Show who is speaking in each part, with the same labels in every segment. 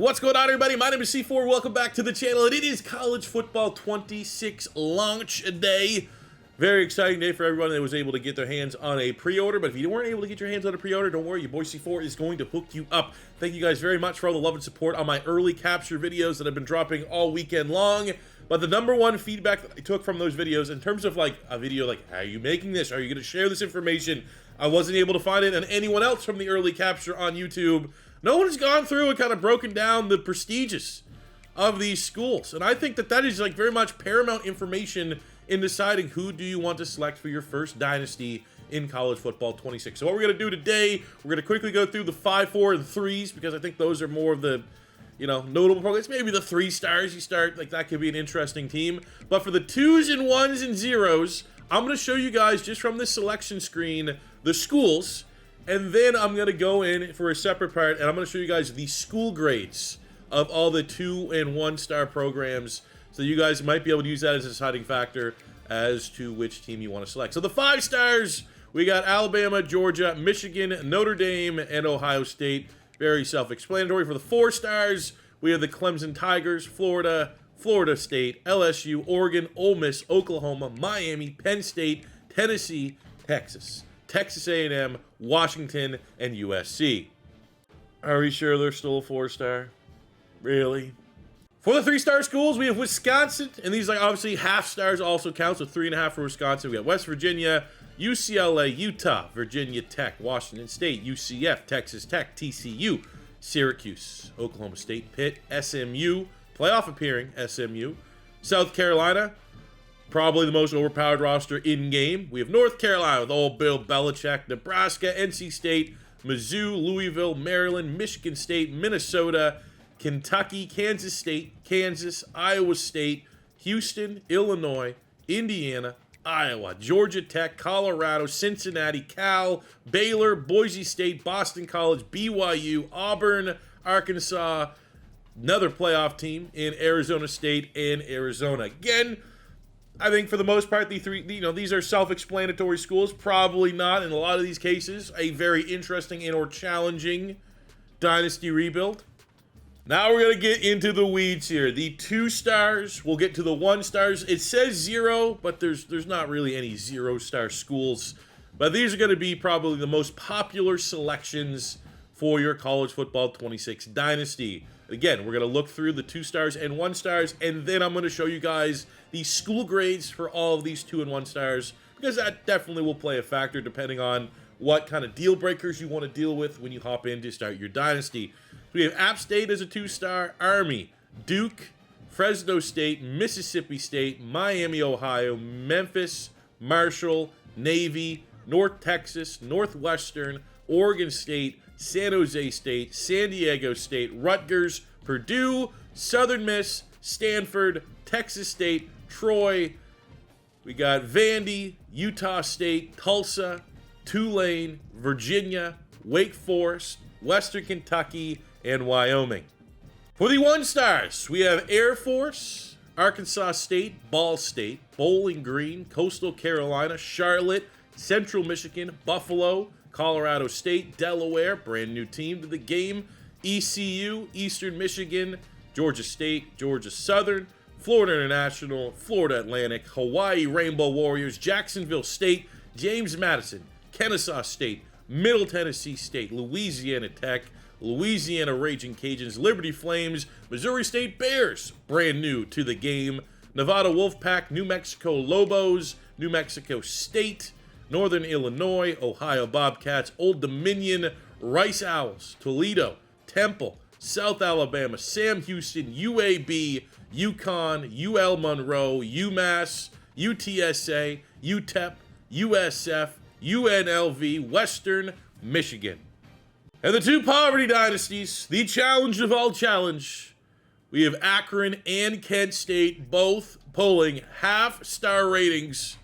Speaker 1: What's going on, everybody? My name is C4. Welcome back to the channel, and it is College Football 26 launch day. Very exciting day for everyone that was able to get their hands on a pre-order. But if you weren't able to get your hands on a pre-order, don't worry, your boy C4 is going to hook you up. Thank you guys very much for all the love and support on my early capture videos that I've been dropping all weekend long. But the number one feedback that I took from those videos, in terms of like a video like, how are you making this? Are you going to share this information? I wasn't able to find it on anyone else from the early capture on YouTube. No one has gone through and kind of broken down the prestigious of these schools. And I think that that is like very much paramount information in deciding who do you want to select for your first dynasty in College Football 26. So what we're going to do today, we're going to quickly go through the 5, 4, and 3s, because I think those are more of the, you know, notable programs. Maybe the 3 stars you start, like that could be an interesting team. But for the 2s and 1s and 0s, I'm going to show you guys just from this selection screen the schools, and then I'm going to go in for a separate part, and I'm going to show you guys the school grades of all the 2 and 1 star programs, so you guys might be able to use that as a deciding factor as to which team you want to select. So the 5 stars, we got Alabama, Georgia, Michigan, Notre Dame, and Ohio State. Very self-explanatory. For the 4 stars, we have the Clemson Tigers, Florida, Florida State, LSU, Oregon, Ole Miss, Oklahoma, Miami, Penn State, Tennessee, Texas, Texas A&M, Washington, and USC. Are we sure they're still a 4-star? Really? For the 3-star schools, we have Wisconsin, and these, like, obviously half stars also count, so 3.5 for Wisconsin. We got West Virginia, UCLA, Utah, Virginia Tech, Washington State, UCF, Texas Tech, TCU, Syracuse, Oklahoma State, Pitt, SMU, playoff appearing SMU, South Carolina, probably the most overpowered roster in-game. We have North Carolina with old Bill Belichick, Nebraska, NC State, Mizzou, Louisville, Maryland, Michigan State, Minnesota, Kentucky, Kansas State, Kansas, Iowa State, Houston, Illinois, Indiana, Iowa, Georgia Tech, Colorado, Cincinnati, Cal, Baylor, Boise State, Boston College, BYU, Auburn, Arkansas, another playoff team in Arizona State and Arizona. Again, I think for the most part, these are self-explanatory schools. Probably not, in a lot of these cases, a very interesting and or challenging dynasty rebuild. Now we're going to get into the weeds here. The 2 stars, we'll get to the 1 stars. It says 0, but there's not really any 0-star schools. But these are going to be probably the most popular selections for your College Football 26 dynasty. Again, we're going to look through the 2 stars and 1 stars, and then I'm going to show you guys the school grades for all of these 2 and 1 stars, because that definitely will play a factor depending on what kind of deal breakers you want to deal with when you hop in to start your dynasty. We have App State as a 2-star, Army, Duke, Fresno State, Mississippi State, Miami, Ohio, Memphis, Marshall, Navy, North Texas, Northwestern, Oregon State, San Jose State, San Diego State, Rutgers, Purdue, Southern Miss, Stanford, Texas State, Troy. We got Vandy, Utah State, Tulsa, Tulane, Virginia, Wake Forest, Western Kentucky, and Wyoming. For the 1 stars, we have Air Force, Arkansas State, Ball State, Bowling Green, Coastal Carolina, Charlotte, Central Michigan, Buffalo, Colorado State, Delaware, brand new team to the game, ECU, Eastern Michigan, Georgia State, Georgia Southern, Florida International, Florida Atlantic, Hawaii Rainbow Warriors, Jacksonville State, James Madison, Kennesaw State, Middle Tennessee State, Louisiana Tech, Louisiana Raging Cajuns, Liberty Flames, Missouri State Bears, brand new to the game, Nevada Wolfpack, New Mexico Lobos, New Mexico State, Northern Illinois, Ohio Bobcats, Old Dominion, Rice Owls, Toledo, Temple, South Alabama, Sam Houston, UAB, UConn, UL Monroe, UMass, UTSA, UTEP, USF, UNLV, Western Michigan. And the 2 poverty dynasties, the challenge of all challenge, we have Akron and Kent State both pulling half-star ratings,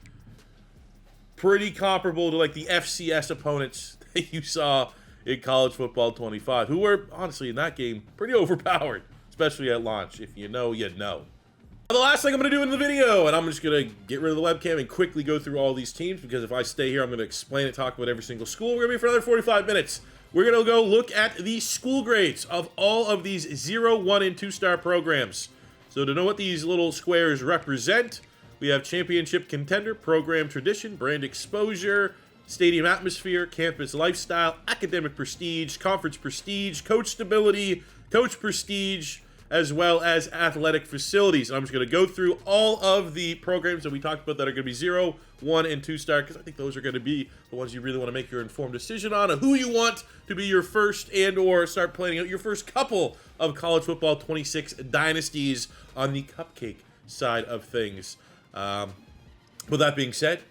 Speaker 1: pretty comparable to like the FCS opponents that you saw in College Football 25, who were, honestly, in that game, pretty overpowered, especially at launch. If you know, you know. The last thing I'm going to do in the video, and I'm just going to get rid of the webcam and quickly go through all these teams, because if I stay here, I'm going to explain and talk about every single school. We're going to be for another 45 minutes. we're going to go look at the school grades of all of these 0, 1, and 2-star programs. So to know what these little squares represent, we have championship contender, program tradition, brand exposure, stadium atmosphere, campus lifestyle, academic prestige, conference prestige, coach stability, coach prestige, as well as athletic facilities. And I'm just going to go through all of the programs that we talked about that are going to be 0, 1, and 2-star, because I think those are going to be the ones you really want to make your informed decision on who you want to be your first and or start planning out your first couple of college football 26 dynasties on the cupcake side of things. With that being said,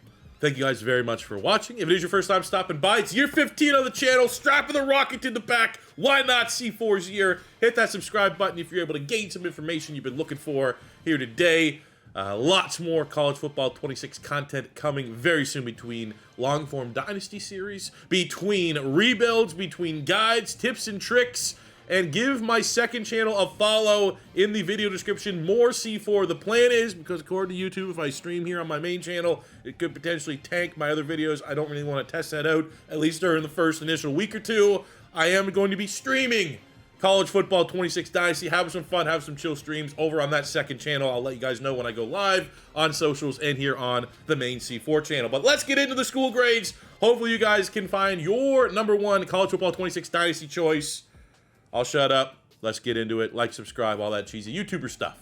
Speaker 1: thank you guys very much for watching. If it is your first time stopping by, it's year 15 on the channel, strapping the rocket to the back. Why not C4's year? Hit that subscribe button if you're able to gain some information you've been looking for here today. Lots more college football 26 content coming very soon between long-form Dynasty series, between rebuilds, between guides, tips and tricks, and give my second channel a follow in the video description. More C4. The plan is, because according to YouTube, if I stream here on my main channel, it could potentially tank my other videos. I don't really want to test that out, at least during the first initial week or two. I am going to be streaming College Football 26 Dynasty, have some fun, have some chill streams over on that second channel. I'll let you guys know when I go live on socials and here on the main C4 channel. But let's get into the school grades. Hopefully you guys can find your #1 College Football 26 Dynasty choice. I'll shut up. Let's get into it. Like, subscribe, all that cheesy YouTuber stuff.